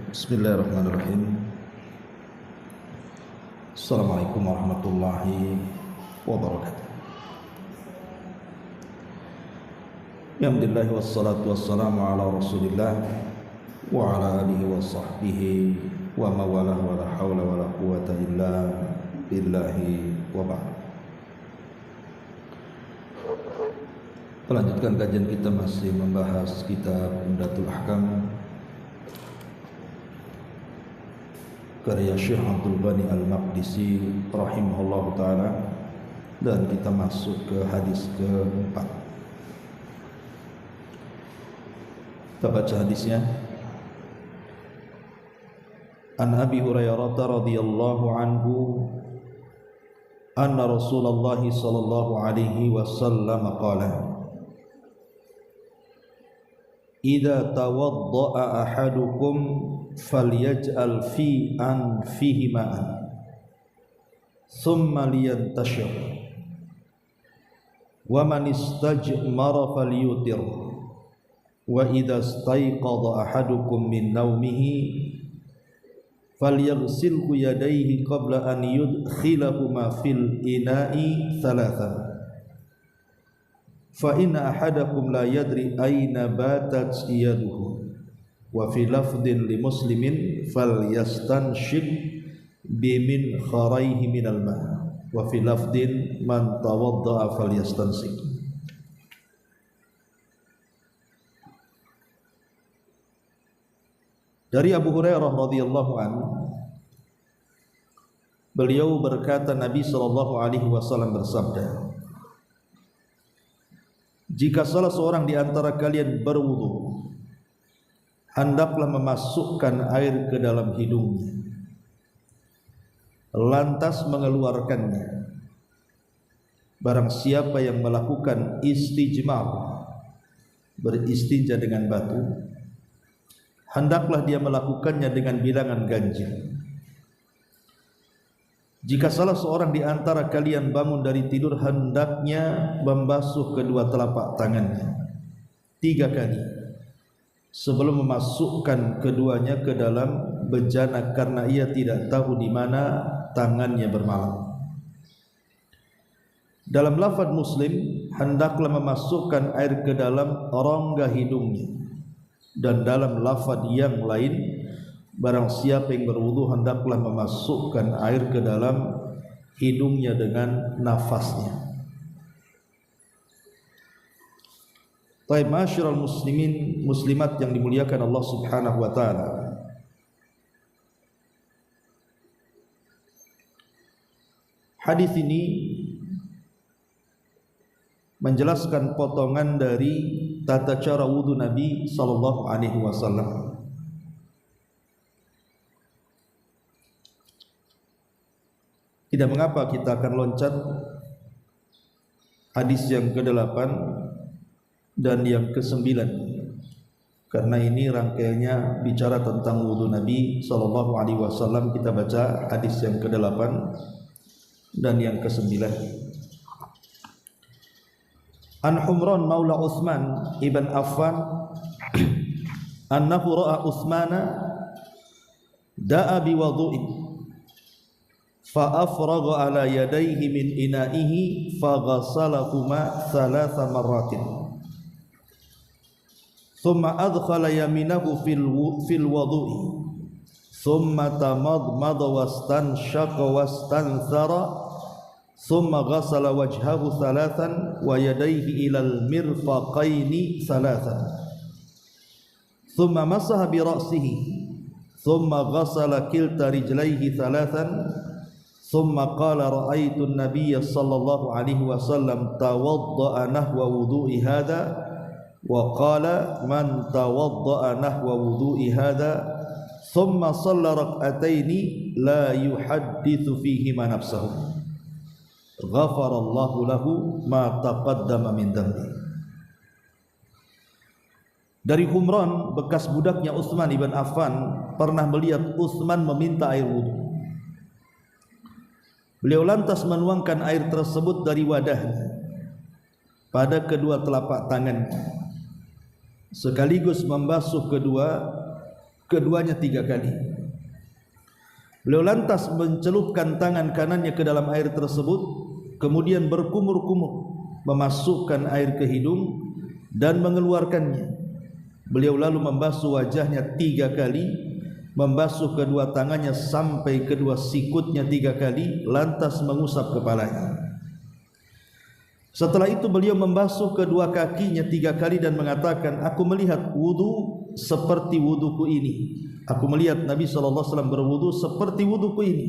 Bismillahirrahmanirrahim. Assalamualaikum warahmatullahi wabarakatuh. Alhamdulillah wassalatu wassalamu ala Rasulillah wa ala alihi wa sahbihi wa mawalah wa la hawla wa la quwata illa billahi wa ba'd. Melanjutkan kajian kita masih membahas kitab Umdatul Ahkam karya Syekh Abdul Ghani Al-Maqdisi rahimahullah ta'ala, dan kita masuk ke hadis keempat. Kita baca hadisnya. An Abi Hurairah radhiyallahu anhu anna Rasulullah sallallahu alaihi wasallam qala idza tawadda'a ahadukum falyaj'al fi anfihi ma'an thumma liyantashir wa man istajmara falyutir wa idza istayqadha ahadukum min nawmihi falyaghsilhu yadayhi qabla an yudkhilahuma fil ina'i thalathan fa inna ahadakum la yadri ayna batat yaduhu wa fi lafdin li muslimin falyastanshib bimin kharaihi minal ma wa fi lafdin man tawadda'a falyastansik. Dari Abu Hurairah radhiyallahu anhu, beliau berkata, Nabi sallallahu alaihi wasallam bersabda, jika salah seorang di antara kalian berwudu, hendaklah memasukkan air ke dalam hidungnya, lantas mengeluarkannya. Barang siapa yang melakukan istijmar, beristinja dengan batu, hendaklah dia melakukannya dengan bilangan ganjil. Jika salah seorang di antara kalian bangun dari tidur, hendaknya membasuh kedua telapak tangannya 3 kali sebelum memasukkan keduanya ke dalam bejana, karena ia tidak tahu di mana tangannya bermalam. Dalam lafaz Muslim, hendaklah memasukkan air ke dalam rongga hidungnya, dan dalam lafaz yang lain, barang siapa yang berwudu hendaklah memasukkan air ke dalam hidungnya dengan nafasnya. Taib ma'asyiral muslimin muslimat yang dimuliakan Allah Subhanahu wa taala. Hadis ini menjelaskan potongan dari tata cara wudu Nabi sallallahu alaihi wasallam. Tidak mengapa kita akan loncat hadis yang ke-8 dan yang ke-9, karena ini rangkaiannya bicara tentang wudu Nabi sallallahu alaihi wasallam. Kita baca hadis yang ke-8 dan yang ke-9. An Humran maula Utsman ibn Affan annahu ra'a Utsmana da'a bi wudu'in fa afragha ala yadayhi min ina'ihi fa ghasalahuma 3 marratin thumma adkhala yaminahu fil wudu'i thumma tamadmada wastanshaqa wastanthara thumma ghasala wajhahu 3 wa yadayhi ilal mirfaqaini 3 thumma masaha bi ra'sihi thumma ghasala kilta rijlaihi 3 thumma qala ra'aitu an-nabiyya sallallahu alaihi wasallam tawadda'a nahwa wudu'i hadha wa qala man tawadda'a nahwa wudu'i hadha thumma shalla rak'ataini la yuhaddithu fihi ma nafsahu ghafarallahu lahu ma taqaddama min dhanbi. Dari Humran, bekas budaknya Utsman ibn Affan, pernah melihat Utsman meminta air wudu. Beliau lantas menuangkan air tersebut dari wadahnya pada kedua telapak tangannya, sekaligus membasuh kedua keduanya 3 kali. Beliau lantas mencelupkan tangan kanannya ke dalam air tersebut, kemudian berkumur-kumur memasukkan air ke hidung dan mengeluarkannya. Beliau lalu membasuh wajahnya 3 kali, membasuh kedua tangannya sampai kedua sikutnya 3 kali, lantas mengusap kepalanya. Setelah itu beliau membasuh kedua kakinya 3 kali dan mengatakan, aku melihat wudu seperti wuduku ini. Aku melihat Nabi SAW berwudu seperti wuduku ini.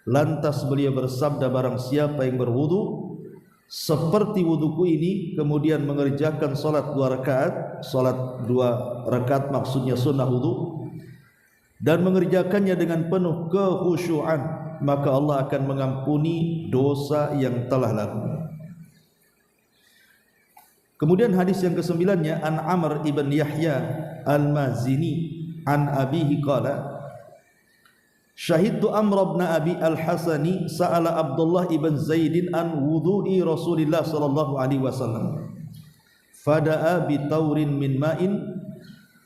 Lantas beliau bersabda, barang siapa yang berwudu seperti wuduku ini, kemudian mengerjakan salat 2 rakaat, salat 2 rakaat maksudnya sunnah wudu, dan mengerjakannya dengan penuh kekhusyuan, maka Allah akan mengampuni dosa yang telah lalu. Kemudian hadis yang ke-9-nya, an Amr ibn Yahya al-Mazini an abihi qala, syahidtu Amr ibn Abi al-Hasani sa'ala Abdullah ibn Zaidin an wudu'i Rasulillah sallallahu alaihi wasallam fada'a bi taurin min ma'in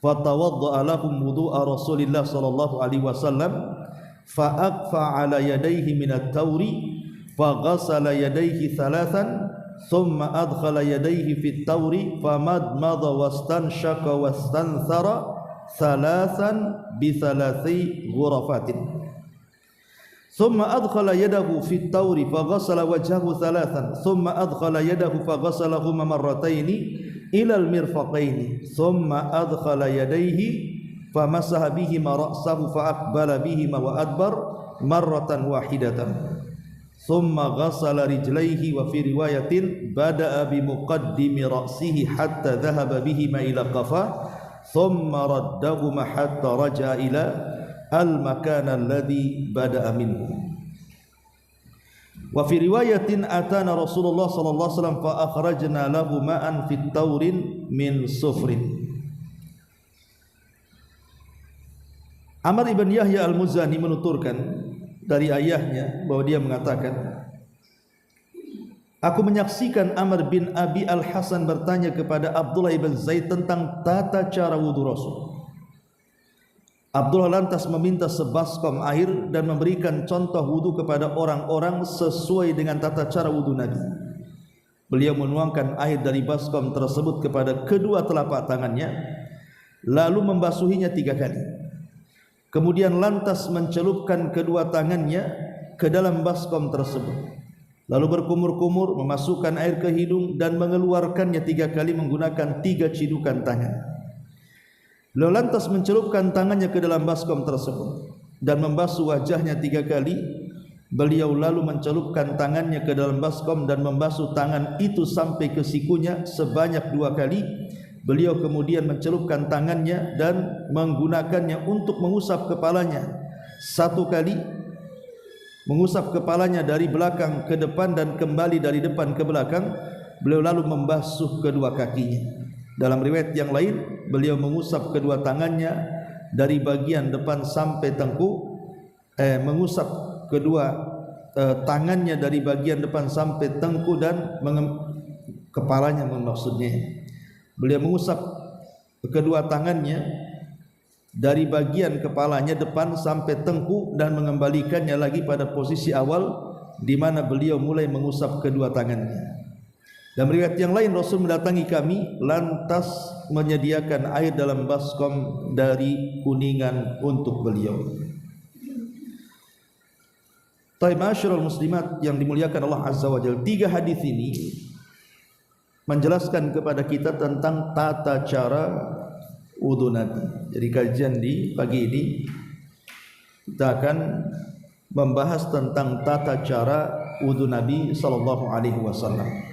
fatawadda'a lahum wudu'a Rasulillah sallallahu alaihi wasallam fa'aqfa 'ala yadayhi min at-tauri faghasala yadayhi thalathan thumma adkhala yadayhi fi at-tauri famadmada wastanshaqa wastanthara thalathan bi thalathi ghurafatin ثم أدخل يده في التور فغسل وجهه ثلاثا ثم أدخل يده فغسلهما مرتين إلى المرفقين ثم أدخل يديه فمسح بهما رأسه فأقبل بهما وأدبر مرة واحدة ثم غسل رجليه وفي رواية بدأ بمقدم رأسه حتى ذهب بهما إلى قفاه ثم ردهما حتى رجع إلى al-makan alladhi bada'a minhu. Wa fi riwayatin atana Rasulullah sallallahu alaihi wasallam fa akhrajna lahu ma'an fit taurin min sufrin. Amr ibn Yahya al-Muzani menuturkan dari ayahnya bahwa dia mengatakan, aku menyaksikan Amr bin Abi al-Hasan bertanya kepada Abdullah ibn Zaid tentang tata cara wudu Rasul. Abdullah lantas meminta sebaskom air dan memberikan contoh wudu kepada orang-orang sesuai dengan tata cara wudu Nabi. Beliau menuangkan air dari baskom tersebut kepada kedua telapak tangannya, lalu membasuhinya 3 kali. Kemudian lantas mencelupkan kedua tangannya ke dalam baskom tersebut, lalu berkumur-kumur memasukkan air ke hidung dan mengeluarkannya 3 kali menggunakan 3 cidukan tangan. Beliau lantas mencelupkan tangannya ke dalam baskom tersebut dan membasuh wajahnya 3 kali. Beliau lalu mencelupkan tangannya ke dalam baskom dan membasuh tangan itu sampai ke sikunya sebanyak 2 kali. Beliau kemudian mencelupkan tangannya dan menggunakannya untuk mengusap kepalanya 1 kali, mengusap kepalanya dari belakang ke depan dan kembali dari depan ke belakang. Beliau lalu membasuh kedua kakinya. Dalam riwayat yang lain, beliau mengusap kedua tangannya dari bagian depan sampai tengkuk, mengusap kedua tangannya dari bagian depan sampai tengkuk dan kepalanya maksudnya. Beliau mengusap kedua tangannya dari bagian kepalanya depan sampai tengkuk dan mengembalikannya lagi pada posisi awal di mana beliau mulai mengusap kedua tangannya. Dalam riwayat yang lain, Rasul mendatangi kami lantas menyediakan air dalam baskom dari kuningan untuk beliau. Ma'asyiral muslimat yang dimuliakan Allah Azza wa Jalla, 3 hadis ini menjelaskan kepada kita tentang tata cara wudu Nabi. Jadi kajian di pagi ini kita akan membahas tentang tata cara wudu Nabi sallallahu alaihi wasallam.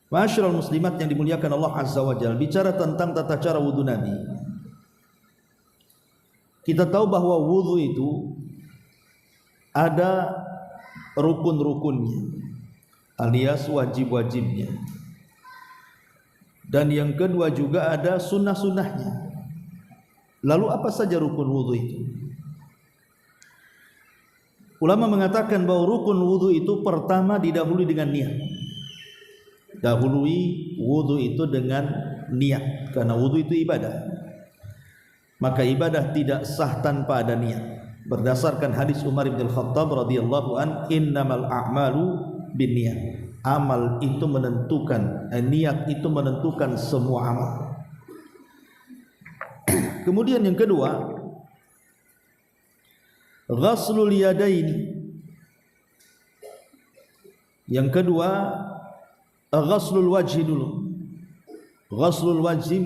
Ma'asyiral muslimat yang dimuliakan Allah Azza wa Jalla, bicara tentang tata cara wudu Nabi. Kita tahu bahwa wudu itu ada rukun-rukunnya alias wajib-wajibnya. Dan yang kedua juga ada sunnah-sunnahnya. Lalu apa saja rukun wudu itu? Ulama mengatakan bahwa rukun wudu itu pertama didahului dengan niat. Dahului wudu itu dengan niat, karena wudu itu ibadah. maka ibadah tidak sah tanpa ada niat. Berdasarkan hadis Umar bin Khattab radhiyallahu an, innamal a'malu binniyat. Amal itu menentukan, niat itu menentukan semua amal. Kemudian yang kedua, ghaslul yadaini. Yang kedua, ghaslul wajhi dulu. Ghaslul wajhi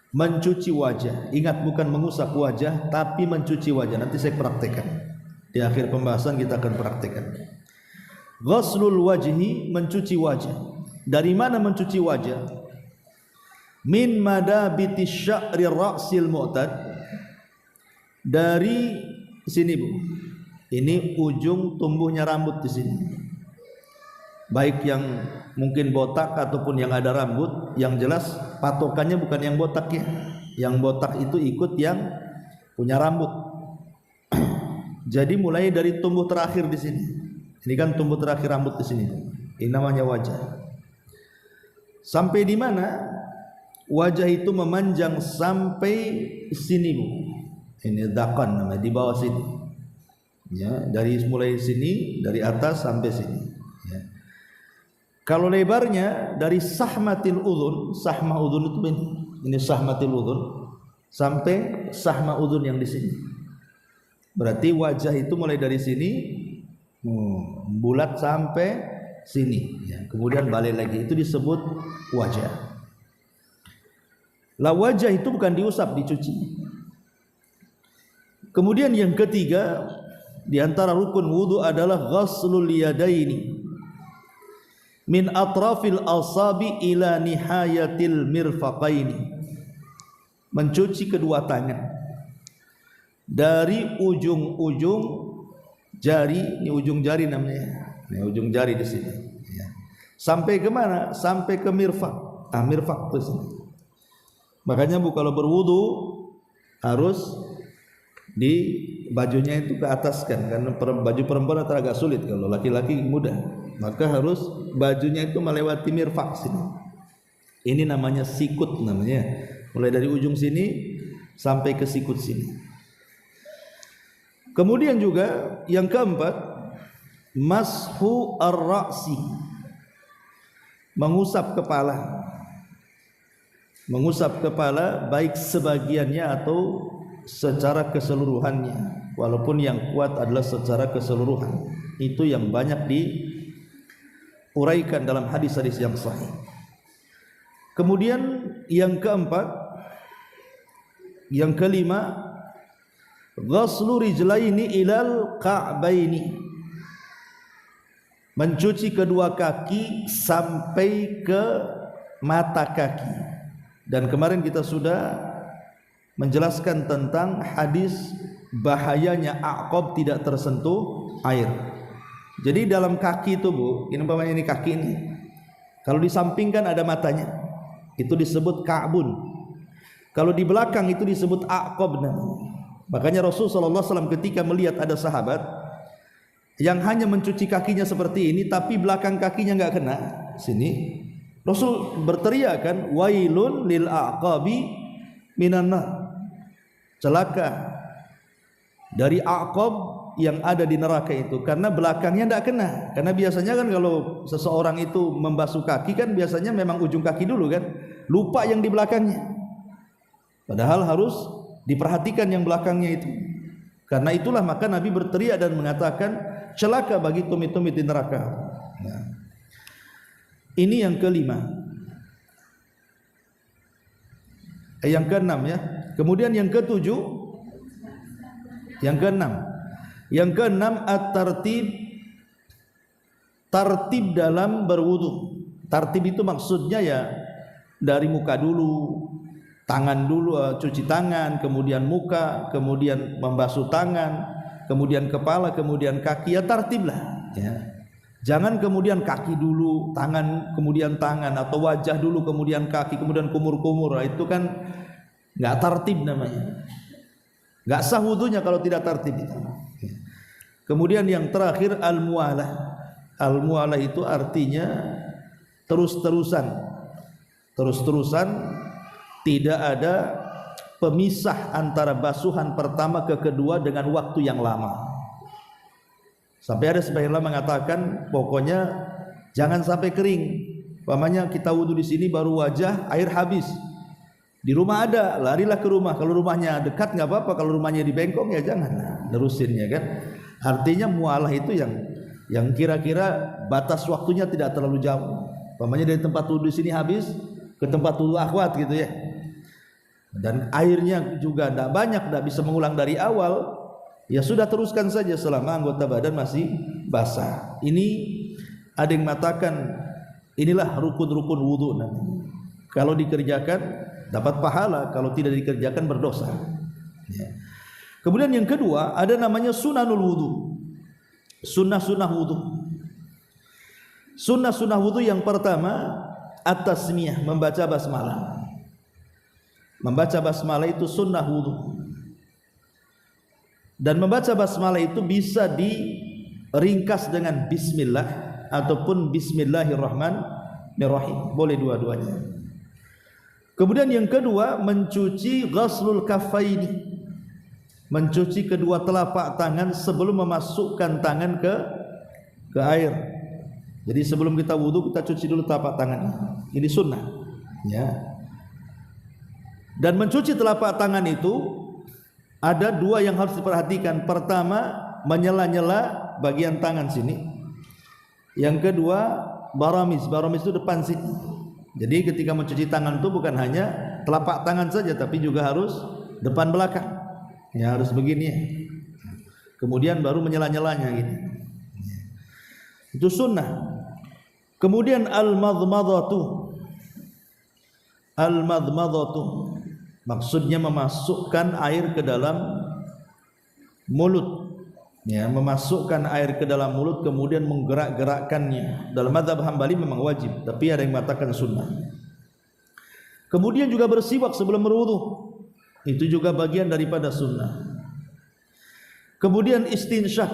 mencuci wajah. Ingat, bukan mengusap wajah, tapi mencuci wajah. Nanti saya praktekkan. Di akhir pembahasan kita akan praktekkan. Ghaslul wajhi, mencuci wajah. Dari mana mencuci wajah? Min madabiti sya'ri ra'sil mu'tad. Dari sini, Bu. Ini ujung tumbuhnya rambut di sini. Baik yang mungkin botak ataupun yang ada rambut, yang jelas patokannya bukan yang botak ya. Yang botak itu ikut yang punya rambut. Jadi mulai dari tumbuh terakhir di sini. Ini kan tumbuh terakhir rambut di sini. Ini namanya wajah. Sampai di mana? Wajah itu memanjang sampai sini, Bu. Ini dakan namanya, di bawah sini. Ya, dari mulai sini, dari atas sampai sini. Ya. Kalau lebarnya dari sahmatil udhun, sahma udhun itu ini sahmatil udhun sampai sahma udhun yang di sini. Berarti wajah itu mulai dari sini bulat sampai sini, ya. Kemudian balik lagi, itu disebut wajah. Lah wajah itu bukan diusap, dicuci. Kemudian yang ketiga di antara rukun wudu adalah ghaslul yadaini min atrafil asabi ila nihayatil mirfaqaini. Mencuci kedua tangan dari ujung-ujung jari, ini ujung jari namanya. Ini ujung jari di sini. Ya. Sampai ke mana? Sampai ke mirfaq. Mirfaq itu sini. Makanya Bu kalau berwudu harus di bajunya itu ke atas kan, karena baju perempuan agak sulit, kalau laki-laki mudah. Maka harus bajunya itu melewati mirfaq sini. Ini namanya sikut namanya. Mulai dari ujung sini sampai ke sikut sini. Kemudian juga yang keempat, mashu ar-ra'si. Mengusap kepala. Mengusap kepala baik sebagiannya atau secara keseluruhannya. Walaupun yang kuat adalah secara keseluruhan. Itu yang banyak diuraikan dalam hadis-hadis yang sahih. Kemudian yang keempat, yang kelima, ghaslu rijlaini ilal ka'baini. Mencuci kedua kaki sampai ke mata kaki. Dan kemarin kita sudah menjelaskan tentang hadis bahayanya aqab tidak tersentuh air. Jadi dalam kaki itu Bu, ini umpamanya ini kaki ini, kalau disampingkan ada matanya, itu disebut ka'bun. Kalau di belakang itu disebut aqab. Makanya Rasulullah SAW ketika melihat ada sahabat yang hanya mencuci kakinya seperti ini, tapi belakang kakinya nggak kena sini, Rasul berteriak kan, wailun lil aqabi minan nar. Celaka dari aqab yang ada di neraka itu, karena belakangnya tidak kena. Karena biasanya kan kalau seseorang itu membasuh kaki kan biasanya memang ujung kaki dulu kan, lupa yang di belakangnya. Padahal harus diperhatikan yang belakangnya itu. Karena itulah maka Nabi berteriak dan mengatakan celaka bagi tumit-tumit di neraka. Nah, ini yang kelima. Yang keenam ya. Kemudian yang ketujuh, yang keenam. Yang keenam at-tartib, tartib dalam berwudu. Tartib itu maksudnya ya dari muka dulu, tangan dulu, cuci tangan, kemudian muka, kemudian membasuh tangan, kemudian kepala, kemudian kaki, ya tartib lah ya. Jangan kemudian kaki dulu, tangan, kemudian tangan, atau wajah dulu, kemudian kaki, kemudian kumur-kumur. Itu kan nggak tartib namanya. Nggak sah wudunya kalau tidak tartib itu. Kemudian yang terakhir al-mualah. Al-mualah itu artinya terus-terusan. Terus-terusan, tidak ada pemisah antara basuhan pertama ke kedua dengan waktu yang lama. Sampai ada sebagian ulama mengatakan pokoknya jangan sampai kering. Umpamanya kita wudu di sini baru wajah, air habis. Di rumah ada, larilah ke rumah. Kalau rumahnya dekat nggak apa-apa, kalau rumahnya di Bengkong ya jangan nerusin ya kan. Artinya mualah itu yang kira-kira batas waktunya tidak terlalu jauh. Umpamanya dari tempat wudu di sini habis ke tempat wudu akhwat gitu ya. Dan airnya juga tidak banyak, tidak bisa mengulang dari awal. Ya sudah, teruskan saja selama anggota badan masih basah. Ini ada yang mengatakan inilah rukun-rukun wudu. Kalau dikerjakan dapat pahala, kalau tidak dikerjakan berdosa. Ya. Kemudian yang kedua ada namanya sunanul wudu. Sunnah-sunnah wudu. Sunnah-sunnah wudu yang pertama at-tasmiyah, membaca basmalah. Membaca basmalah itu sunnah wudu. Dan membaca basmalah itu bisa diringkas dengan bismillah ataupun bismillahirrahmanirrahim. Boleh dua-duanya. Kemudian yang kedua mencuci ghaslul kaffaini. Mencuci kedua telapak tangan sebelum memasukkan tangan ke air. Jadi sebelum kita wudu kita cuci dulu telapak tangan. Ini sunnah. Ya. Dan mencuci telapak tangan itu ada dua yang harus diperhatikan. Pertama, menyela-nyela bagian tangan sini. Yang kedua, baramis. Baramis itu depan sini. Jadi ketika mencuci tangan itu bukan hanya telapak tangan saja, tapi juga harus depan belakang. Ya, harus begini. Kemudian baru menyela-nyelanya gini. Itu sunnah. Kemudian al-madmadhatu. Al-madmadhatu maksudnya memasukkan air ke dalam mulut. Ya, memasukkan air ke dalam mulut kemudian menggerak-gerakkannya. Dalam mazhab Hambali memang wajib, tapi ada yang mengatakan sunnah. Kemudian juga bersiwak sebelum berwudu. Itu juga bagian daripada sunnah. Kemudian istinsyak.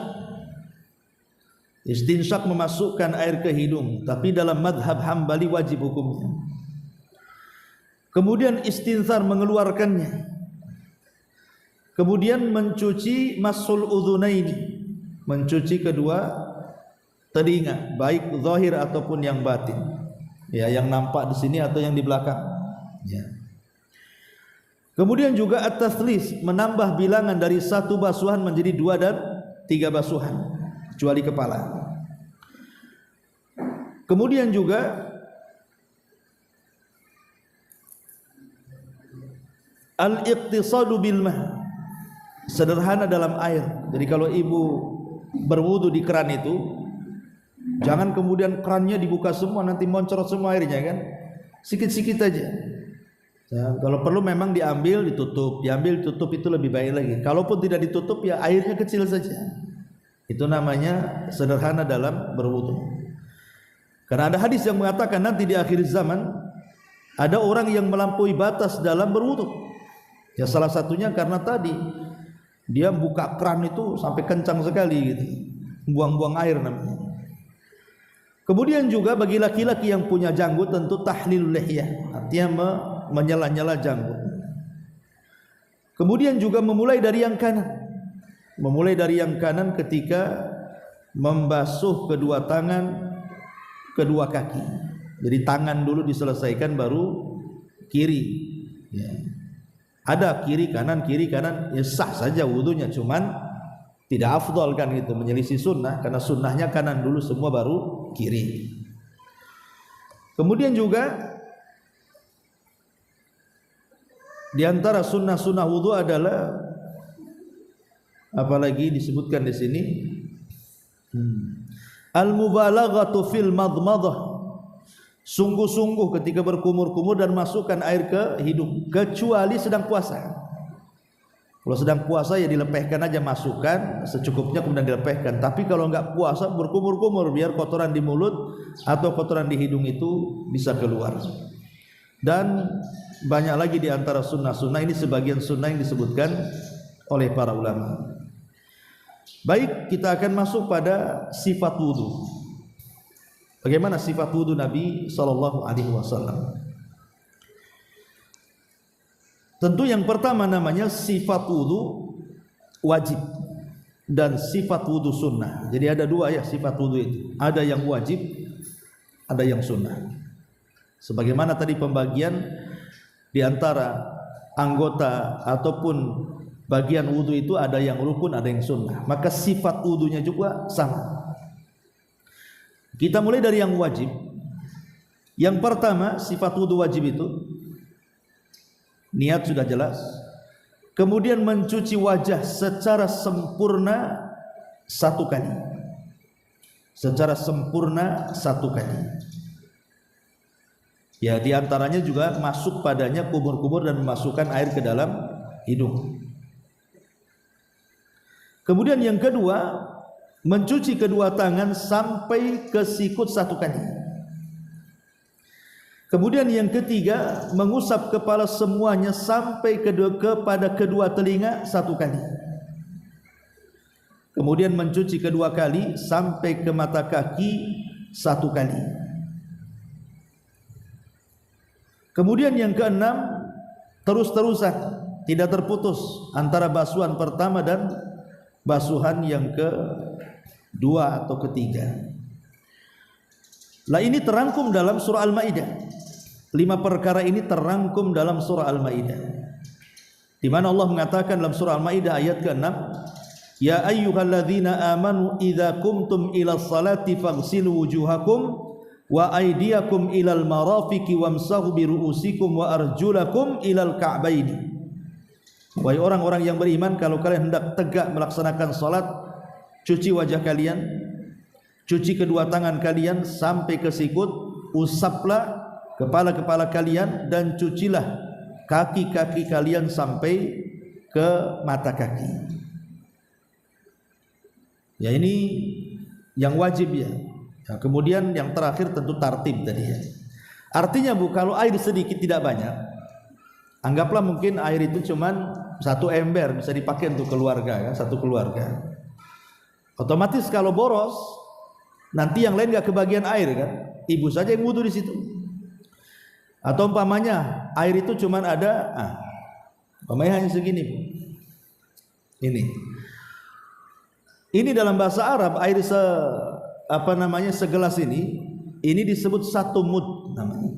Istinsyak memasukkan air ke hidung, tapi dalam mazhab Hambali wajib hukumnya. Kemudian istinthar, mengeluarkannya. Kemudian mencuci masul udhunaini, mencuci kedua telinga, baik zahir ataupun yang batin. Ya, yang nampak di sini atau yang di belakang. Ya. Kemudian juga at-tathlis, menambah bilangan dari satu basuhan menjadi 2 dan 3 basuhan, kecuali kepala. Kemudian juga al-iqtisadu bil mah, sederhana dalam air. Jadi kalau ibu berwudu di keran itu, jangan kemudian kerannya dibuka semua nanti moncorot semua airnya kan. Sikit-sikit aja. Ya, kalau perlu memang diambil ditutup, diambil tutup, itu lebih baik lagi. Kalaupun tidak ditutup ya airnya kecil saja. Itu namanya sederhana dalam berwudu. Karena ada hadis yang mengatakan nanti di akhir zaman ada orang yang melampaui batas dalam berwudu. Ya salah satunya karena tadi dia buka keran itu sampai kencang sekali gitu, buang-buang air namanya. Kemudian juga bagi laki-laki yang punya janggut tentu tahlilul lihyah, artinya menyela-nyela janggut. Kemudian juga memulai dari yang kanan. Memulai dari yang kanan ketika membasuh kedua tangan, kedua kaki. Jadi tangan dulu diselesaikan baru kiri. Ya. Ada kiri kanan ya sah saja wudunya, cuman tidak afdal kan gitu, menyelisih sunnah, karena sunnahnya kanan dulu semua baru kiri. Kemudian juga di antara sunnah-sunnah wudu adalah apalagi disebutkan di sini al-mubalaghatu fil madmadah, sungguh-sungguh ketika berkumur-kumur dan masukkan air ke hidung, kecuali sedang puasa. Kalau sedang puasa ya dilepehkan aja, masukkan secukupnya kemudian dilepehkan. Tapi kalau enggak puasa berkumur-kumur biar kotoran di mulut atau kotoran di hidung itu bisa keluar. Dan banyak lagi di antara sunnah-sunnah, ini sebagian sunnah yang disebutkan oleh para ulama. Baik, kita akan masuk pada sifat wudu. Bagaimana sifat wudu Nabi sallallahu alaihi wasallam? Tentu yang pertama namanya sifat wudu wajib dan sifat wudu sunnah. Jadi ada dua ya sifat wudu itu. Ada yang wajib, ada yang sunnah. Sebagaimana tadi pembagian di antara anggota ataupun bagian wudu itu ada yang rukun, ada yang sunnah. Maka sifat wudunya juga sama. Kita mulai dari yang wajib. Yang pertama sifat wudu wajib itu niat sudah jelas. Kemudian mencuci wajah secara sempurna satu kali. Secara sempurna satu kali. Ya, di antaranya juga masuk padanya kumur-kumur dan memasukkan air ke dalam hidung. Kemudian yang kedua, mencuci kedua tangan sampai ke sikut satu kali. Kemudian yang ketiga, mengusap kepala semuanya sampai kepada kedua telinga satu kali. Kemudian mencuci kedua kali sampai ke mata kaki satu kali. Kemudian yang keenam, terus-terusan, tidak terputus antara basuhan pertama dan basuhan yang kedua atau ketiga. Lah ini terangkum dalam surah Al-Maidah. 5 perkara ini terangkum dalam surah Al-Maidah, di mana Allah mengatakan dalam surah Al-Maidah ayat ke-6, ya ayyuhalladzina amanu idza qumtum ila sholati faghsilu wujuhakum wa aydiyakum ilal marafiqi wamsahu bi ru'usikum wa arjulakum ilal ka'baini. Wahai orang-orang yang beriman, kalau kalian hendak tegak melaksanakan salat, cuci wajah kalian, cuci kedua tangan kalian sampai ke sikut, usaplah kepala-kepala kalian dan cucilah kaki-kaki kalian sampai ke mata kaki. Ya, ini yang wajib ya. Nah, kemudian yang terakhir tentu tartib tadi ya. Artinya Bu, kalau air sedikit tidak banyak, anggaplah mungkin air itu cuman satu ember bisa dipakai untuk keluarga ya, satu keluarga. Otomatis kalau boros, nanti yang lain nggak kebagian air kan, ibu saja yang wudu di situ. Atau umpamanya air itu cuman ada, umpamanya hanya segini Bu. Ini dalam bahasa Arab air segelas ini disebut satu mud namanya.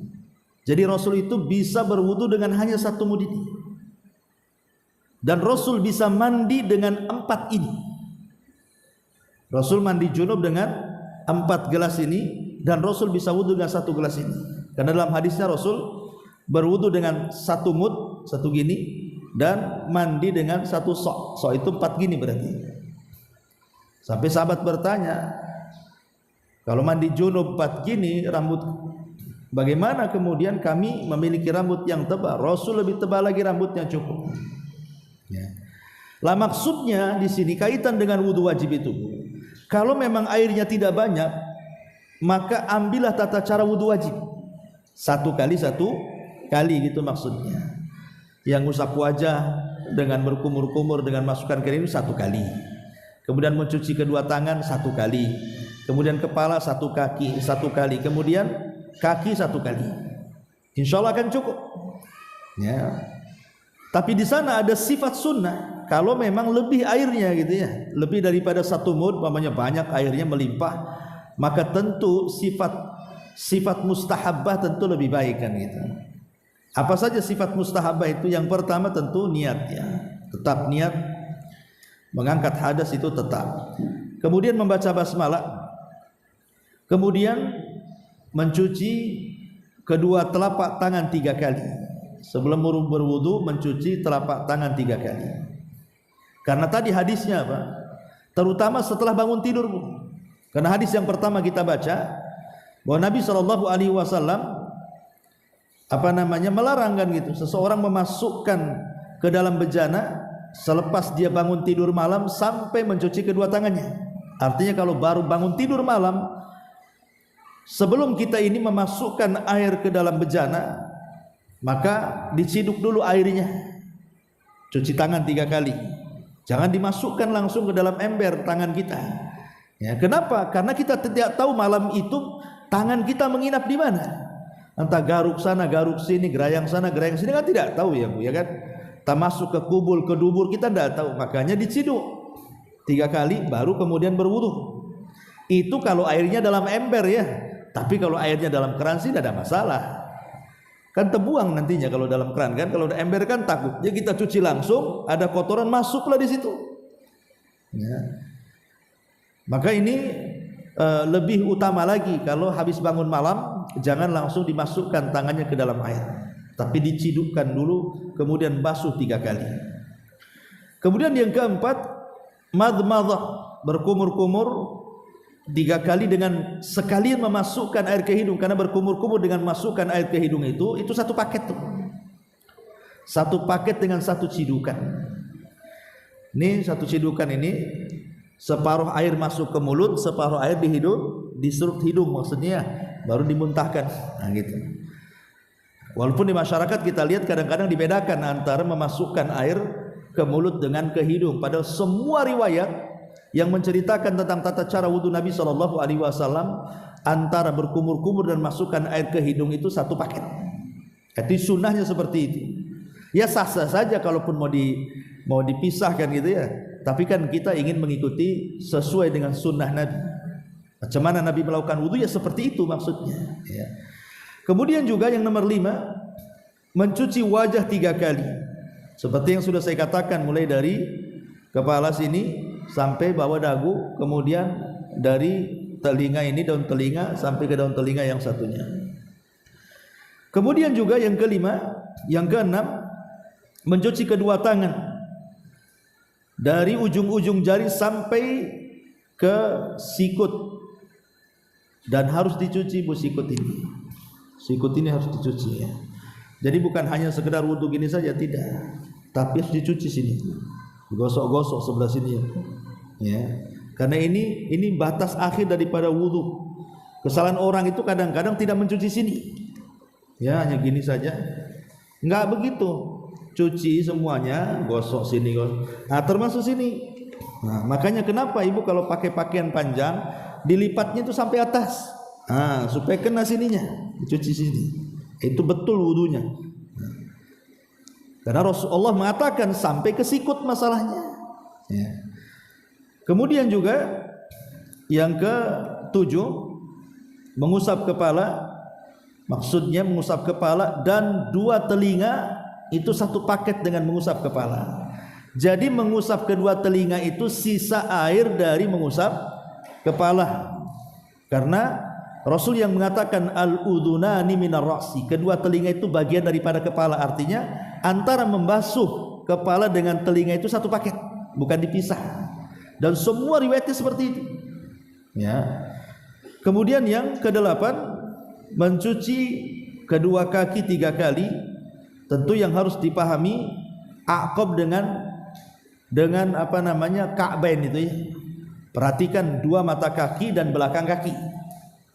Jadi Rasul itu bisa berwudu dengan hanya satu mud ini. Dan Rasul bisa mandi dengan 4 ini. Rasul mandi junub dengan 4 gelas ini, dan Rasul bisa wudu dengan 1 gelas ini. Karena dalam hadisnya Rasul berwudu dengan 1 mud, 1 gini, dan mandi dengan 1 sok. Sok itu 4 gini berarti. Sampai sahabat bertanya, kalau mandi junub 4 gini rambut, bagaimana kemudian kami memiliki rambut yang tebal? Rasul lebih tebal lagi rambutnya, cukup. Ya. Lah maksudnya di sini kaitan dengan wudu wajib itu. Kalau memang airnya tidak banyak, maka ambillah tata cara wudu wajib. 1 kali gitu maksudnya. Yang usap wajah dengan berkumur-kumur dengan masukkan ke ini 1 kali. Kemudian mencuci kedua tangan 1 kali. Kemudian kepala 1 kaki 1 kali. Kemudian kaki 1 kali. Insya Allah akan cukup. Ya. Tapi di sana ada sifat sunnah. Kalau memang lebih airnya gitu ya, lebih daripada 1 mud, umpamanya banyak airnya melimpah, maka tentu sifat mustahabbah tentu lebih baik kan gitu. Apa saja sifat mustahabbah itu? Yang pertama tentu niat ya. Tetap niat mengangkat hadas itu tetap. Kemudian membaca basmalah. Kemudian mencuci kedua telapak tangan 3 kali. Sebelum berwudu mencuci telapak tangan 3 kali. Karena tadi hadisnya apa? Terutama setelah bangun tidur, Bu. Karena hadis yang pertama kita baca bahwa Nabi SAW melarang kan gitu, seseorang memasukkan ke dalam bejana selepas dia bangun tidur malam sampai mencuci kedua tangannya. Artinya kalau baru bangun tidur malam, sebelum kita ini memasukkan air ke dalam bejana, maka diciduk dulu airnya, cuci tangan 3 kali. Jangan dimasukkan langsung ke dalam ember tangan kita. Ya, kenapa? Karena kita tidak tahu malam itu tangan kita menginap di mana. Entah garuk sana, garuk sini, gerayang sana, gerayang sini, kan tidak tahu ya Bu, ya kan? tak masuk ke kubur, ke dubur, kita tidak tahu. Makanya diciduk 3 kali baru kemudian berwudu. Itu kalau airnya dalam ember ya. Tapi kalau airnya dalam keran sih tidak ada masalah. Kan terbuang nantinya kalau dalam keran kan. Kalau ada ember kan takutnya kita cuci langsung, ada kotoran masuklah di situ. Ya. Maka ini lebih utama lagi kalau habis bangun malam jangan langsung dimasukkan tangannya ke dalam air, tapi dicidukkan dulu kemudian basuh 3 kali. Kemudian yang keempat, madmadah, berkumur-kumur 3 kali dengan sekalian memasukkan air ke hidung, karena berkumur-kumur dengan masukkan air ke hidung itu satu paket tuh. Satu paket dengan satu cidukan. Ini satu cidukan ini separuh air masuk ke mulut, separuh air di hidung, diserut hidung maksudnya, baru dimuntahkan. Nah gitu. Walaupun di masyarakat kita lihat kadang-kadang dibedakan antara memasukkan air ke mulut dengan ke hidung. Padahal semua riwayat yang menceritakan tentang tata cara wudhu Nabi SAW antara berkumur-kumur dan masukkan air ke hidung itu satu paket. Jadi sunnahnya seperti itu. Ya sah-sah saja kalaupun mau dipisahkan gitu ya. Tapi kan kita ingin mengikuti sesuai dengan sunnah Nabi. Macam mana Nabi melakukan wudhu ya seperti itu maksudnya. Ya. Kemudian juga yang nomor 5, mencuci wajah 3 kali. Seperti yang sudah saya katakan, mulai dari kepala sini sampai bawah dagu, kemudian dari telinga ini, daun telinga sampai ke daun telinga yang satunya. Kemudian juga yang kelima, yang keenam, mencuci kedua tangan dari ujung-ujung jari sampai ke sikut, dan harus dicuci bu sikut ini. Sikut ini harus dicuci ya. Jadi bukan hanya sekedar wudhu gini saja, tidak, tapi harus dicuci sini, gosok-gosok sebelah sini ya. Ya, karena ini batas akhir daripada wudhu. Kesalahan orang itu kadang-kadang tidak mencuci sini, ya hanya gini saja. Enggak begitu, cuci semuanya, gosok sini, nah termasuk sini. Nah, makanya kenapa ibu kalau pakai pakaian panjang dilipatnya itu sampai atas, nah, supaya kena sininya, dicuci sini. Itu betul wudhunya. Karena Rasulullah mengatakan sampai ke sikut masalahnya. Ya. Kemudian juga yang ke-7, mengusap kepala. Maksudnya mengusap kepala dan 2 telinga itu satu paket dengan mengusap kepala. Jadi mengusap kedua telinga itu sisa air dari mengusap kepala. Karena Rasul yang mengatakan al-udhunani minar ra'si, kedua telinga itu bagian daripada kepala. Artinya antara membasuh kepala dengan telinga itu satu paket, bukan dipisah. Dan semua riwayatnya seperti itu. Ya. Kemudian yang ke-8, mencuci kedua kaki 3 kali. Tentu yang harus dipahami aqab dengan apa namanya ka'bain itu ya. Perhatikan 2 mata kaki dan belakang kaki.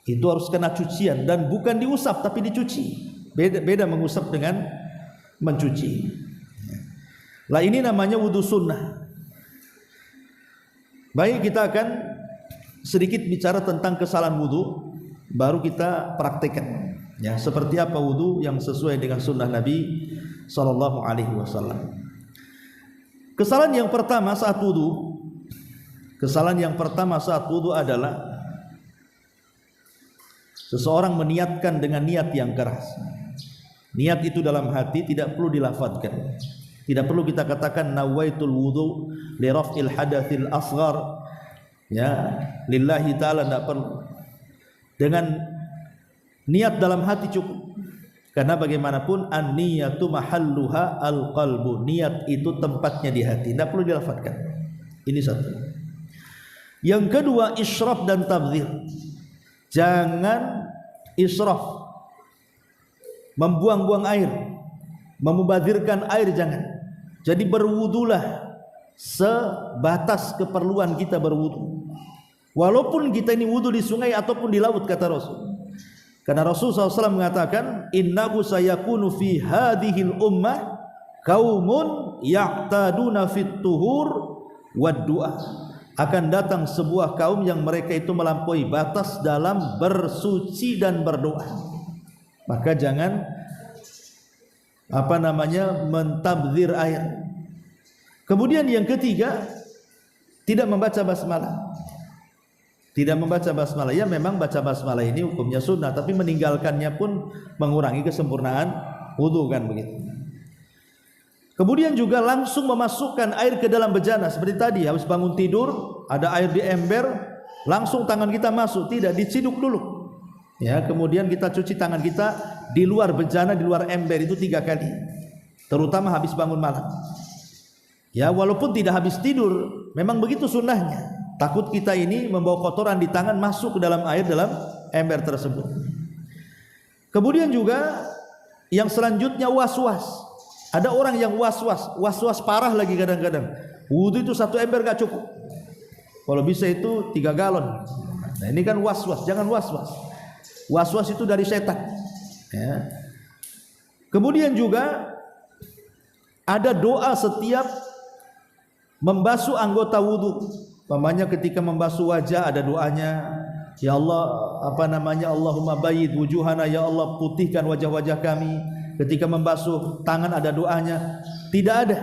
Itu harus kena cucian dan bukan diusap tapi dicuci. Beda mengusap dengan mencuci. Lah ini namanya wudu sunnah. Baik, kita akan sedikit bicara tentang kesalahan wudu, baru kita praktekkan. Ya, seperti apa wudu yang sesuai dengan sunnah Nabi sallallahu alaihi wasallam. Kesalahan yang pertama saat wudu adalah seseorang meniatkan dengan niat yang keras. Niat itu dalam hati, tidak perlu dilafadzkan. Tidak perlu kita katakan nawaitul wudu li raf'il hadatsil asghar. Ya, lillahi ta'ala, tidak perlu. Dengan niat dalam hati cukup. Karena bagaimanapun an-niyatu mahalluha al-qalbu. Niat itu tempatnya di hati, tidak perlu dilafadzkan. Ini satu. Yang kedua, israf dan tabdzir. Jangan israf, membuang-buang air, memubadzirkan air, jangan. Jadi berwudulah sebatas keperluan kita berwudu. Walaupun kita ini wudu di sungai ataupun di laut, kata Rasul. Karena Rasul SAW mengatakan, innahu sayakunu fi hadhil ummah qaumun ya'taduna fit tuhur wad du'a. Akan datang sebuah kaum yang mereka itu melampaui batas dalam bersuci dan berdoa. Maka jangan mentabdzir air. Kemudian yang ketiga, tidak membaca basmalah. Tidak membaca basmalah. Ya memang baca basmalah ini hukumnya sunnah, tapi meninggalkannya pun mengurangi kesempurnaan wudu kan begitu. Kemudian juga langsung memasukkan air ke dalam bejana seperti tadi, habis bangun tidur ada air di ember, langsung tangan kita masuk, tidak diciduk dulu. Ya, kemudian kita cuci tangan kita di luar bejana, di luar ember itu 3 kali. Terutama habis bangun malam. Ya, walaupun tidak habis tidur, memang begitu sunnahnya. Takut kita ini membawa kotoran di tangan masuk ke dalam air dalam ember tersebut. Kemudian juga yang selanjutnya was-was. Ada orang yang was-was parah lagi kadang-kadang. Wudu itu 1 ember gak cukup. Kalau bisa itu 3 galon. Nah, ini kan was-was, jangan was-was. Was-was itu dari setan. Ya. Kemudian juga ada doa setiap membasuh anggota wudu. Umpamanya ketika membasuh wajah ada doanya, ya Allah Allahumma bayyid wujuhana, ya Allah putihkan wajah-wajah kami. Ketika membasuh tangan ada doanya. Tidak ada.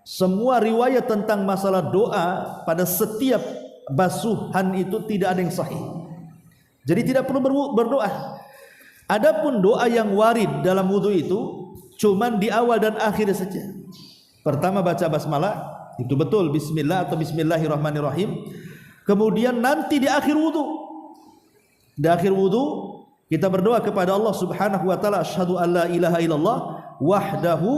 Semua riwayat tentang masalah doa pada setiap basuhan itu tidak ada yang sahih. Jadi tidak perlu berdoa. Adapun doa yang warid dalam wudu itu cuman di awal dan akhir saja. Pertama baca basmalah, itu betul, bismillah atau bismillahirrahmanirrahim. Kemudian nanti di akhir wudu, kita berdoa kepada Allah Subhanahu wa taala, asyhadu an la ilaha illallah wahdahu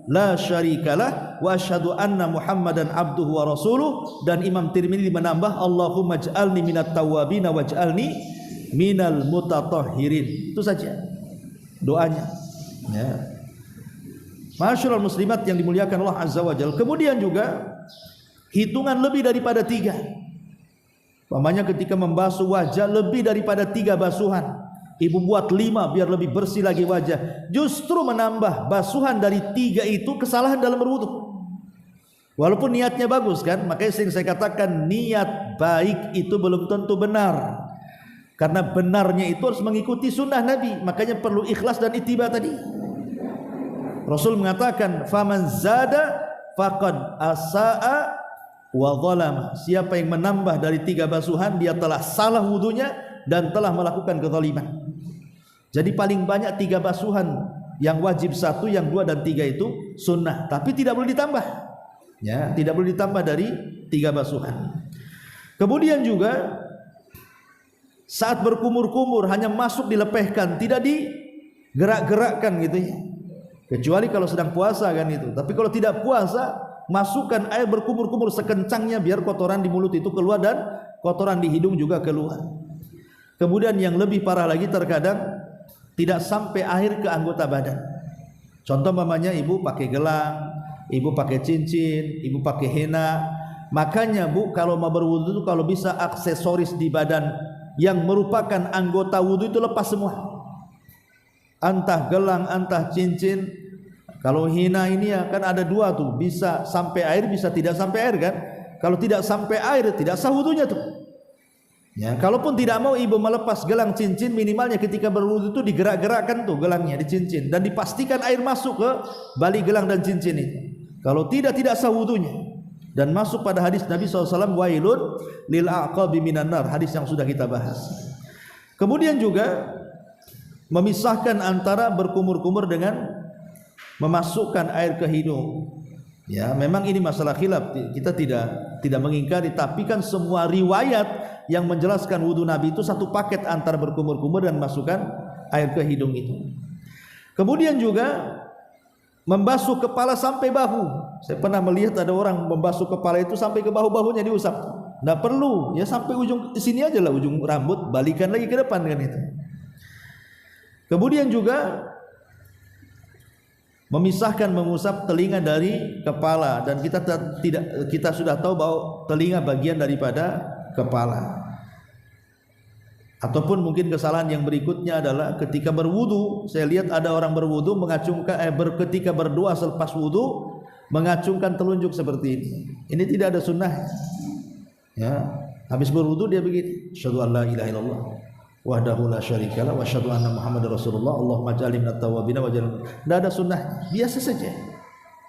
la syarikalah wa asyhadu anna Muhammadan abduhu wa rasuluh. Dan Imam Tirmidzi menambah, Allahumma ij'alni minat tawwabin waj'alni minal mutatahhirin. Itu saja doanya. Ya. Masyaallah muslimat yang dimuliakan Allah Azza wa Jalla. Kemudian juga hitungan lebih daripada 3. Umpamanya ketika membasuh wajah lebih daripada 3 basuhan. Ibu buat 5 biar lebih bersih lagi wajah. Justru menambah basuhan dari 3 itu kesalahan dalam berwudu. Walaupun niatnya bagus kan, makanya sering saya katakan niat baik itu belum tentu benar. Karena benarnya itu harus mengikuti sunnah Nabi. Makanya perlu ikhlas dan ittiba tadi. Rasul mengatakan, faman zada faqad asaa wa zalama. Siapa yang menambah dari 3 basuhan, dia telah salah wudunya dan telah melakukan kezaliman. Jadi paling banyak 3 basuhan, yang wajib 1, yang 2 dan 3 itu sunnah, tapi tidak boleh ditambah. Ya, tidak boleh ditambah dari 3 basuhan. Kemudian juga saat berkumur-kumur hanya masuk dilepehkan, tidak digerak-gerakkan gitu ya. Kecuali kalau sedang puasa kan itu. Tapi kalau tidak puasa, masukkan air berkumur-kumur sekencangnya biar kotoran di mulut itu keluar dan kotoran di hidung juga keluar. Kemudian yang lebih parah lagi terkadang tidak sampai air ke anggota badan. Contoh mamanya ibu pakai gelang, ibu pakai cincin, ibu pakai henna. Makanya bu kalau mau berwudu itu kalau bisa aksesoris di badan yang merupakan anggota wudu itu lepas semua. Entah gelang, entah cincin. Kalau hina ini ya kan ada 2 tuh, bisa sampai air, bisa tidak sampai air kan. Kalau tidak sampai air tidak sah wudunya tuh. Ya, kalaupun tidak mau ibu melepas gelang cincin, minimalnya ketika berwudu itu digerak-gerakkan tuh gelangnya, dicincin dan dipastikan air masuk ke balik gelang dan cincin itu. Kalau tidak sah wudunya. Dan masuk pada hadis Nabi SAW, wailun lil aqabi minan nar, hadis yang sudah kita bahas. Kemudian juga memisahkan antara berkumur-kumur dengan memasukkan air ke hidung. Ya, memang ini masalah khilaf, kita tidak mengingkari, tapi kan semua riwayat yang menjelaskan wudu Nabi itu satu paket antara berkumur-kumur dan masukkan air ke hidung itu. Kemudian juga membasuh kepala sampai bahu. Saya pernah melihat ada orang membasuh kepala itu sampai ke bahu-bahunya diusap. Tidak perlu, ya sampai ujung sini aja lah, ujung rambut, balikan lagi ke depan kan itu. Kemudian juga memisahkan mengusap telinga dari kepala, dan kita sudah tahu bahwa telinga bagian daripada kepala. Ataupun mungkin kesalahan yang berikutnya adalah ketika berwudu, saya lihat ada orang berwudu mengacungkan ketika berdoa selepas wudu mengacungkan telunjuk seperti ini. Ini tidak ada sunnah. Ya, habis berwudu dia begini, asyhadu an la ilaha illallah wahdahu la syarikalah wa asyhadu anna Muhammadar Rasulullah. Allahumma ij'alni minat tawwabin wa ij'alni. Tidak ada sunnah, biasa saja.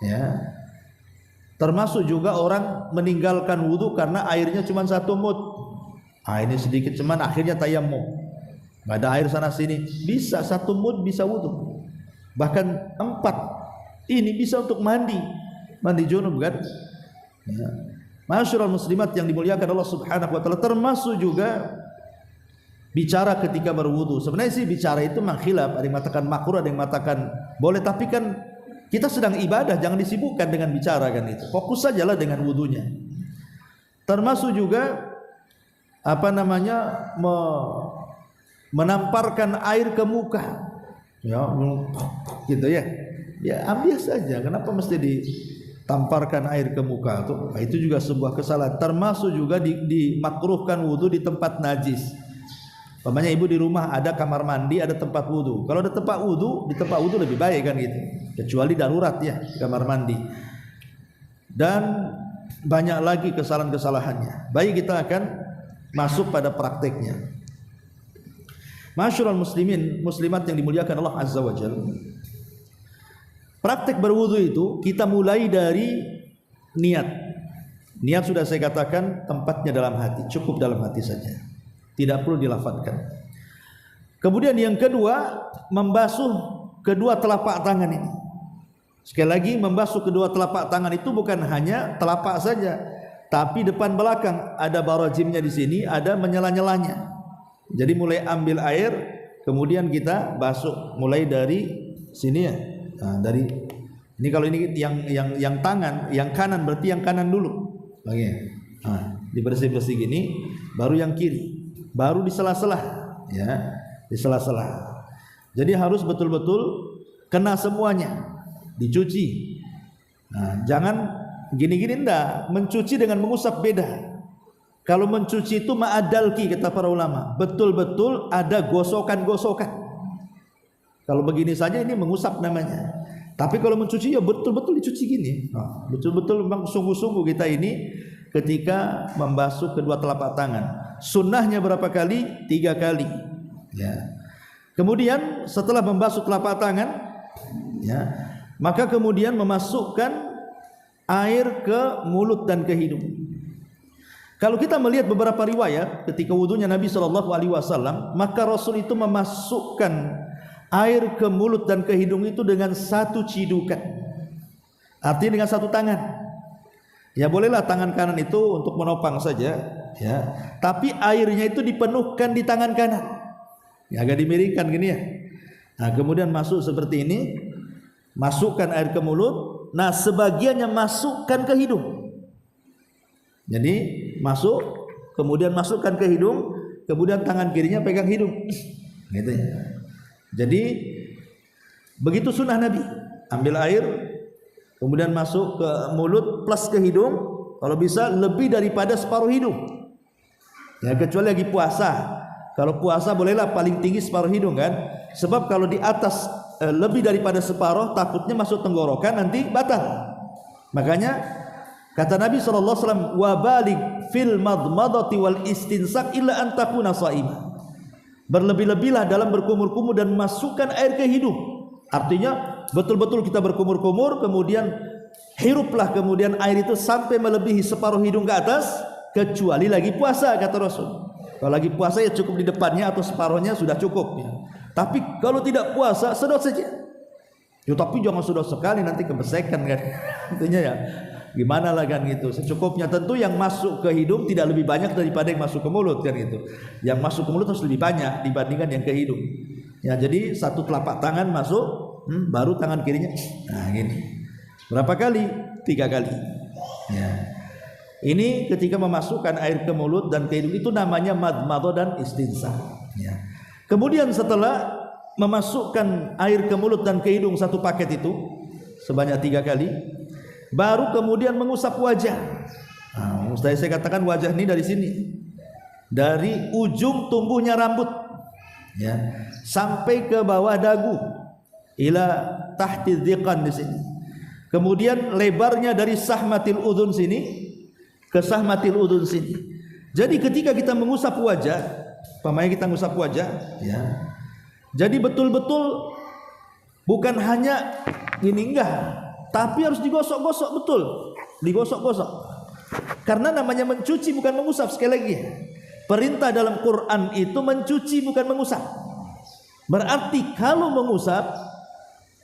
Ya. Termasuk juga orang meninggalkan wudu karena airnya cuma 1 mud. Ini sedikit cuman akhirnya tayammum. Enggak ada air sana sini. Bisa 1 mud bisa wudu. Bahkan 4. Ini bisa untuk mandi. Mandi junub kan? Ya. Masyarul muslimat yang dimuliakan Allah Subhanahu wa taala, termasuk juga bicara ketika berwudu. Sebenarnya sih bicara itu mengkhilaf, ada yang mengatakan makruh, ada yang mengatakan boleh, tapi kan kita sedang ibadah, jangan disibukkan dengan bicara kan itu. Fokus sajalah dengan wudunya. Termasuk juga menamparkan air ke muka. Ya, gitu ya. Ya, ambil saja. Kenapa mesti ditamparkan air ke muka tuh? Nah, itu juga sebuah kesalahan. Termasuk juga dimakruhkan wudu di tempat najis. Umpamanya ibu di rumah ada kamar mandi, ada tempat wudu. Kalau ada tempat wudu, di tempat wudu lebih baik kan gitu. Kecuali darurat ya, di kamar mandi. Dan banyak lagi kesalahan-kesalahannya. Baik, kita akan masuk pada prakteknya. Masyarul muslimin, muslimat yang dimuliakan Allah Azza wa Jalla. Praktek berwudu itu kita mulai dari niat. Niat sudah saya katakan tempatnya dalam hati, cukup dalam hati saja. Tidak perlu dilafadzkan. Kemudian yang kedua, membasuh kedua telapak tangan ini. Sekali lagi, membasuh kedua telapak tangan itu bukan hanya telapak saja, tapi depan belakang. Ada barajimnya di sini, ada menyela-nyelanya. Jadi mulai ambil air, kemudian kita basuh mulai dari sini ya. Nah, dari ini, kalau ini yang tangan, yang kanan berarti yang kanan dulu. Oke. Nah, dibersih-bersih gini, baru yang kiri. Baru di sela-sela, ya, di sela-sela. Jadi harus betul-betul kena semuanya, dicuci. Nah, jangan gini-gini, enggak. Mencuci dengan mengusap beda. Kalau mencuci itu ma'adalki kata para ulama, betul-betul ada gosokan-gosokan. Kalau begini saja ini mengusap namanya. Tapi kalau mencuci ya betul-betul dicuci gini. Nah, betul-betul memang sungguh-sungguh kita ini ketika membasuh kedua telapak tangan. Sunnahnya berapa kali? 3 kali. Ya. Kemudian setelah membasuh telapak tangan, ya, maka kemudian memasukkan air ke mulut dan ke hidung. Kalau kita melihat beberapa riwayat ketika wudunya Nabi SAW, maka Rasul itu memasukkan air ke mulut dan ke hidung itu dengan 1 cidukan. Artinya dengan 1 tangan. Ya bolehlah tangan kanan itu untuk menopang saja, ya. Tapi airnya itu dipenuhkan di tangan kanan. Ya, agak dimiringkan gini ya. Nah, kemudian masuk seperti ini, masukkan air ke mulut. Nah, sebagiannya masukkan ke hidung. Jadi masuk, kemudian masukkan ke hidung, kemudian tangan kirinya pegang hidung, gitu ya. Jadi begitu sunnah Nabi, ambil air, kemudian masuk ke mulut plus ke hidung, kalau bisa lebih daripada separuh hidung. Ya, kecuali lagi puasa. Kalau puasa bolehlah paling tinggi separuh hidung kan, sebab kalau di atas lebih daripada separuh takutnya masuk tenggorokan, nanti batal. Makanya kata Nabi SAW, wa balig fil madmadati wal istinsak illa an takuna shaimah. Berlebih-lebihlah dalam berkumur-kumur dan masukkan air ke hidung. Artinya betul-betul kita berkumur-kumur, kemudian hiruplah kemudian air itu sampai melebihi separuh hidung ke atas, kecuali lagi puasa kata Rasul. Kalau lagi puasa ya cukup di depannya atau separuhnya sudah cukup ya. Tapi kalau tidak puasa sedot saja. Ya, tapi jangan sedot sekali, nanti kebesekan kan. Intinya ya gimana lah kan gitu. Secukupnya, tentu yang masuk ke hidung tidak lebih banyak daripada yang masuk ke mulut kan gitu. Yang masuk ke mulut harus lebih banyak dibandingkan yang ke hidung. Ya, jadi 1 telapak tangan masuk, baru tangan kirinya. Nah, gini. Berapa kali? 3 kali. Ya. Ini ketika memasukkan air ke mulut dan ke hidung itu namanya madmadah dan istinsaq. Ya. Kemudian setelah memasukkan air ke mulut dan ke hidung 1 paket itu sebanyak 3 kali, baru kemudian mengusap wajah. Nah, saya katakan wajah ini dari sini, dari ujung tumbuhnya rambut, ya, sampai ke bawah dagu, ila tahti dziqan di sini. Kemudian lebarnya dari sahmatil udhun sini ke sahmatil udhun sini. Jadi ketika kita mengusap wajah, Umpamanya kita ngusap wajah, ya. Jadi betul-betul bukan hanya ini enggak, tapi harus digosok-gosok betul, digosok-gosok. Karena namanya mencuci bukan mengusap. Sekali lagi, perintah dalam Quran itu mencuci bukan mengusap. Berarti kalau mengusap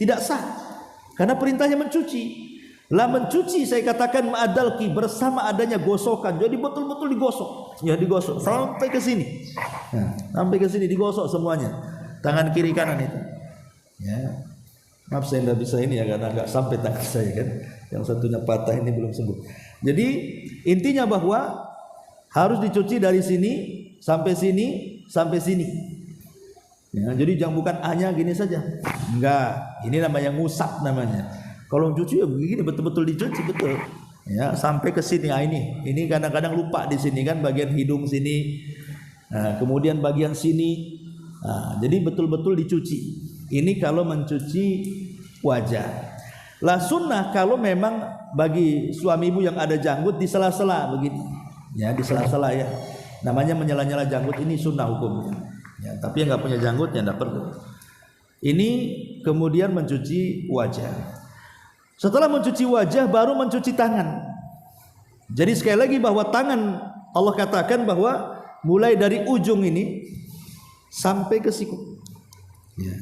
tidak sah, karena perintahnya mencuci. Lah mencuci saya katakan ma'adalki, bersama adanya gosokan. Jadi betul-betul digosok, ya digosok sampai ke sini, ya, sampai ke sini digosok semuanya, tangan kiri kanan itu. Ya, maaf saya tidak bisa ini ya karena agak sampai tangan saya kan, yang satunya patah ini belum sembuh. Jadi intinya bahwa harus dicuci dari sini sampai sini sampai sini. Ya, jadi jangan bukan hanya gini saja, enggak. Ini namanya ngusap namanya. Kalau mencuci ya begini, betul-betul dicuci betul. Ya, sampai ke sini. Ini kadang-kadang lupa di sini kan, bagian hidung sini. Nah, kemudian bagian sini. Nah, jadi betul-betul dicuci. Ini kalau mencuci wajah. Lah sunnah kalau memang bagi suami ibu yang ada janggut di sela-sela begini. Ya, di sela-sela ya. Namanya menyela-nyela janggut, ini sunnah hukumnya. Ya, tapi yang nggak punya janggut ya nggak perlu. Ini kemudian mencuci wajah. Setelah mencuci wajah baru mencuci tangan. Jadi sekali lagi bahwa tangan Allah katakan bahwa mulai dari ujung ini sampai ke siku. Ya.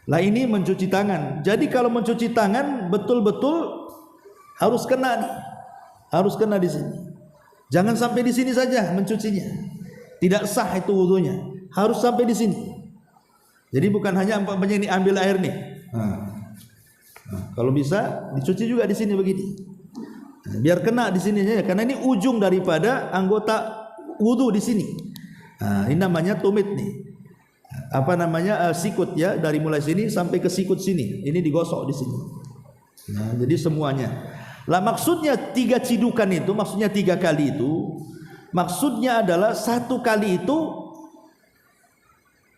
Lah ini mencuci tangan. Jadi kalau mencuci tangan betul-betul harus kena nih. Harus kena di sini. Jangan sampai di sini saja mencucinya. Tidak sah itu wudunya. Harus sampai di sini. Jadi bukan hanya ini ambil air nih. Nah, kalau bisa dicuci juga di sini begini. Nah, biar kena di sininya ya, karena ini ujung daripada anggota wudu di sini. Nah, ini namanya tumit nih. Apa namanya sikut ya, dari mulai sini sampai ke sikut sini. Ini digosok di sini. Nah, jadi semuanya. Lah maksudnya 3 cidukan itu, maksudnya 3 kali itu, maksudnya adalah 1 kali itu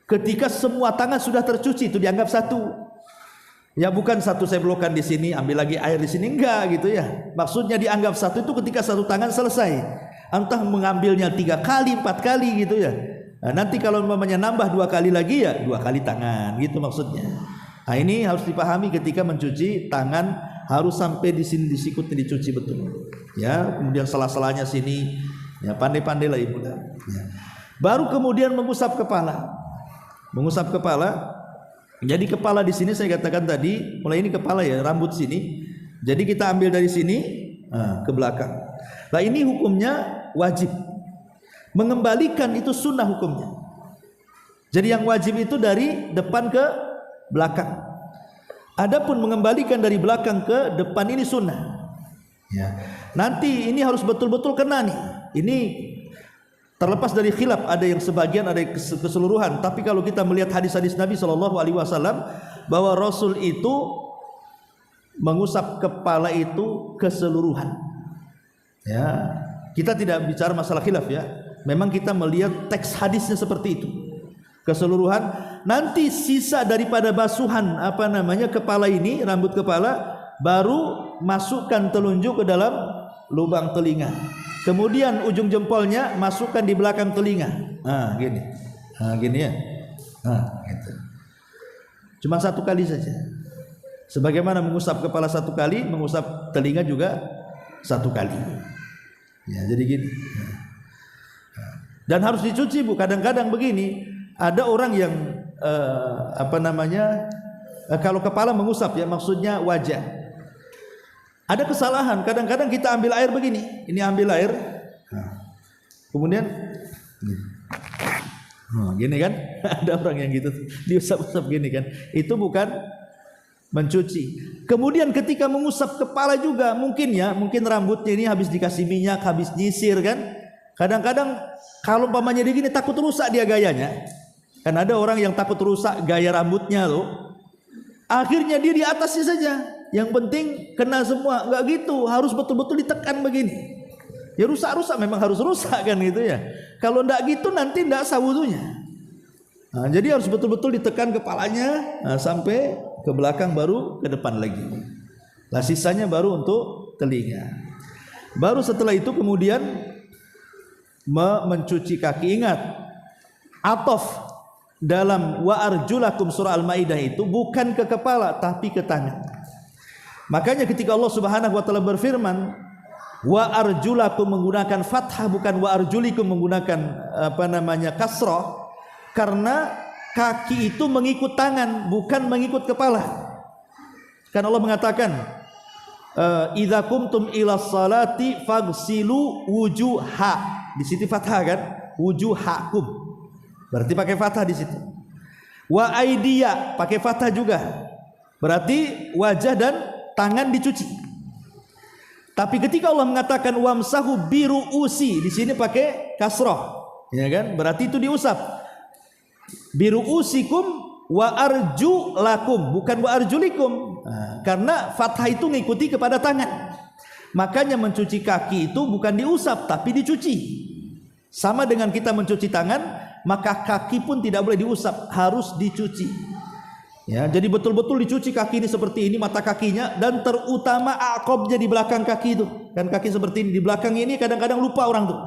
ketika semua tangan sudah tercuci itu dianggap 1. Ya bukan 1 saya blokan di sini, ambil lagi air di sini, enggak gitu ya. Maksudnya dianggap 1 itu ketika 1 tangan selesai. Entah mengambilnya 3 kali, 4 kali gitu ya. Nah, nanti kalau umpamanya nambah 2 kali lagi ya 2 kali tangan gitu maksudnya. Nah, ini harus dipahami ketika mencuci tangan, harus sampai di sini di sikutnya dicuci betul. Ya, kemudian sela-selanya sini, ya pandai-pandailah ibu. Ya. Baru kemudian mengusap kepala. Mengusap kepala. Jadi kepala di sini saya katakan tadi, mulai ini kepala ya, rambut sini. Jadi kita ambil dari sini ke belakang. Nah ini hukumnya wajib. Mengembalikan itu sunnah hukumnya. Jadi yang wajib itu dari depan ke belakang. Adapun mengembalikan dari belakang ke depan ini sunnah. Ya. Nanti ini harus betul-betul kena nih. Ini terlepas dari khilaf, ada yang sebagian, ada yang keseluruhan. Tapi kalau kita melihat hadis-hadis Nabi SAW bahwa Rasul itu mengusap kepala itu keseluruhan. Ya, kita tidak bicara masalah khilaf ya. Memang kita melihat teks hadisnya seperti itu, keseluruhan. Nanti sisa daripada basuhan kepala ini, rambut kepala, baru masukkan telunjuk ke dalam lubang telinga. Kemudian ujung jempolnya masukkan di belakang telinga. Nah, gini. Nah, gini ya. Nah, gitu. Cuma 1 kali saja. Sebagaimana mengusap kepala 1 kali, mengusap telinga juga 1 kali. Ya, jadi gini. Dan harus dicuci, Bu. Kadang-kadang begini, ada orang yang kalau kepala mengusap ya, maksudnya wajah. Ada kesalahan, kadang-kadang kita ambil air begini, ini ambil air, kemudian gini kan, ada orang yang gitu, diusap-usap gini kan, itu bukan mencuci. Kemudian ketika mengusap kepala juga, mungkin rambutnya ini habis dikasih minyak, habis nyisir kan, kadang-kadang kalau umpamanya begini takut rusak dia gayanya, kan ada orang yang takut rusak gaya rambutnya loh, akhirnya dia di atasnya saja. Yang penting kena semua, enggak gitu, harus betul-betul ditekan begini. Ya rusak-rusak memang harus rusak kan gitu ya. Kalau enggak gitu nanti enggak sah wudunya. Nah, jadi harus betul-betul ditekan kepalanya sampai ke belakang baru ke depan lagi. Lah sisanya baru untuk telinga. Baru setelah itu kemudian mencuci kaki. Ingat, Atof dalam wa arjulakum surah Al-Maidah itu bukan ke kepala tapi ke tangan. Makanya ketika Allah Subhanahu wa taala berfirman wa arjulakum menggunakan fathah bukan wa arjulikum menggunakan kasrah, karena kaki itu mengikut tangan bukan mengikut kepala. Kan Allah mengatakan idza kumtum ila salati faghsilu wujuha, di situ fathah kan, wujuhakum berarti pakai fathah di situ. Wa aidiya pakai fathah juga, berarti wajah dan tangan dicuci. Tapi ketika Allah mengatakan wamsahu biruusi, di sini pakai kasrah, ya kan? Berarti itu diusap. Biruusikum wa arjulakum, bukan wa arjulikum. Nah, karena fathah itu mengikuti kepada tangan. Makanya mencuci kaki itu bukan diusap tapi dicuci. Sama dengan kita mencuci tangan, maka kaki pun tidak boleh diusap, harus dicuci. Ya, jadi betul-betul dicuci kaki ini seperti ini, mata kakinya, dan terutama aqobnya di belakang kaki itu. Kan kaki seperti ini, di belakang ini kadang-kadang lupa orang tuh.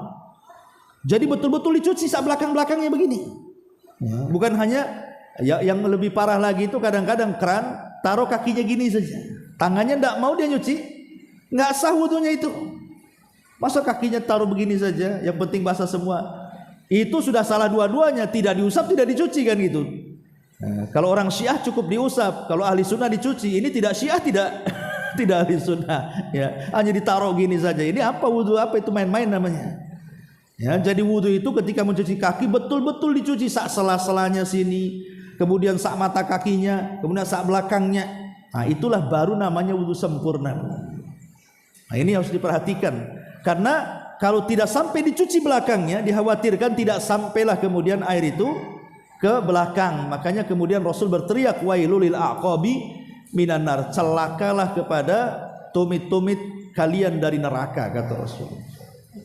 Jadi betul-betul dicuci saat belakang-belakangnya begini. Ya, bukan hanya yang lebih parah lagi itu kadang-kadang keran taruh kakinya gini saja, tangannya tidak mau dia nyuci, nggak sah wudunya itu. Masa kakinya taruh begini saja, yang penting basah semua, itu sudah salah dua-duanya, tidak diusap tidak dicuci kan gitu. Nah, kalau orang Syiah cukup diusap, kalau ahli sunnah dicuci. Ini tidak Syiah, tidak tidak ahli sunnah, ya hanya ditaruh gini saja. Ini apa wudu, apa itu main-main namanya. Ya, jadi wudu itu ketika mencuci kaki betul-betul dicuci sak sela-selanya sini, kemudian sak mata kakinya, kemudian sak belakangnya. Nah, itulah baru namanya wudu sempurna. Nah, ini harus diperhatikan, karena kalau tidak sampai dicuci belakangnya, dikhawatirkan tidak sampailah kemudian air itu ke belakang. Makanya kemudian Rasul berteriak wailul lil aqabi minan nar, celakalah kepada tumit-tumit kalian dari neraka, kata Rasul.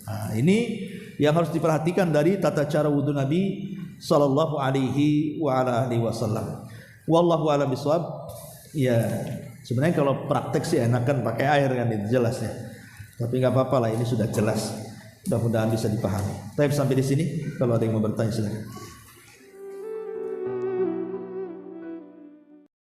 Nah, ini yang harus diperhatikan dari tata cara wudu Nabi sallallahu alaihi wa ala alihi wasallam. Wallahu a'lam bishawab. Ya, sebenarnya kalau praktek sih enakan pakai air kan, itu jelas ya. Tapi nggak apa-apa lah, ini sudah jelas. Mudah-mudahan bisa dipahami. Tapi sampai di sini, kalau ada yang mau bertanya silakan.